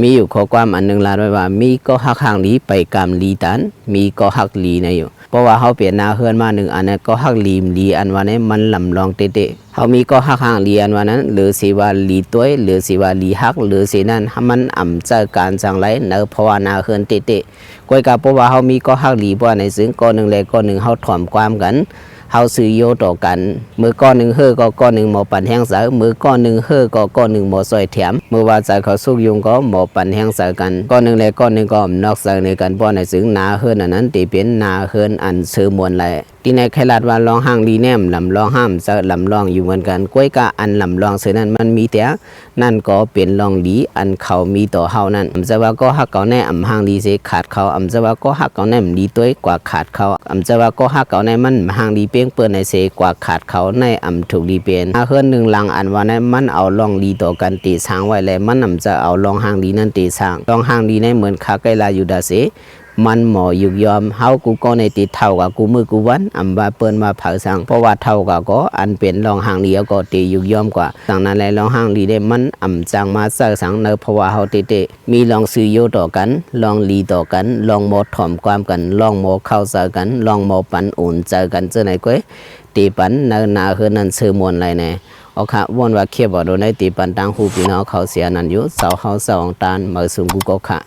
มีอยู่ข้อความอันนึงลาไว้ว่ามีก็ฮักห่างลีไปกามลีตันมีก็ฮักลีนะอยู่เพราะว่าเขาเปลี่ยนนาเฮือนมาหนึ่งอันนั้นก็ฮักลีมลีอันวันนี้มันลำลองเตะเขามีก็ฮักห่างลีอันวันนั้นหรือสิว่าลีตัวหรือสิว่าลีฮักหรือสินั้นมันเจอการจังไรเนอเพราะว่านาเฮือนเตะก้อยกับเพราะว่าเขามีก็ฮักลีเพราะในซึ่งก้อนหนึ่งเลยก้อนหนึ่งเขาถ่อมความกันเขาซื้อโยต่อกันมือก้อนหนึ่งเฮ่อก็ก้อนหนึ่งหมอปั่นแห้งเสือมือก้อนหนึ่งเฮ่อก็ก้อนหนึ่งหมอซอยแถมมือว่าใจเขาสุกยุงก็หมอปั่นแห้งเสือกันก้อนหนึ่งเลยก้อนหนึ่งก็นอกเสือในกันเพราะในซึ่งนาเฮือนอันนั้นตีเป็นนาเฮือนอันซื้อมวลไรที่ในแคลาดว่าลองห้างลีแนมลำลองห้ามจะลำลองอยู่เหมือนกันก้อยกะอันลำลองเสือนั้นมันมีแต่นั่นก็เป็นลองลีอันเขามีต่อเฮานั้นจะว่าก็ฮักเขาแน่ห้างลีเสขาดเขาจะว่าก็ฮักเขาแน่ลีตัวกว่าขาดเขาจะว่าก็ฮักเขาแน่มันห้างลีเปี้ยงเปิ้นในเสกว่าขาดเขาในถูกลีเป็นเฮือนหนึ่งลังอันว่านั้นมันเอาลองลีต่อกันตีช้างไว้แล้วมันจะเอาลองห้างลีนั่นตีช้างลองห้างลีในเหมือนคาไกลาอยู่ดาเสมันหมอยุกยอมเฮากูก็ในติดเท่ากับกูมือกูวันว่าเปิ้นมาเผาสังเพราะว่าเท่ากับก็อันเป็นรองหางเดียวก็ตียุกยอมกว่าดังนั้นแล้วรองหางลีได้มันจังมาเสอสังเนอเพราะว่าเฮาเตมีลองซื้อโยต่อกันลองลีต่อกันลองหมอถ่อมความกันลองหมอเข้าเสอกันลองหมอปันอุ่นเจอกันเจอไหนก้อยตีปันเนอนาคือนั้นซื้อมวลไรแน่โอเควนว่าเขียบว่าโดนได้ตีปันตั้งหูพี่น้องเขาเสียนั่นอยู่เสาเฮาเสาองตานมาสูงกูก็ค่ะ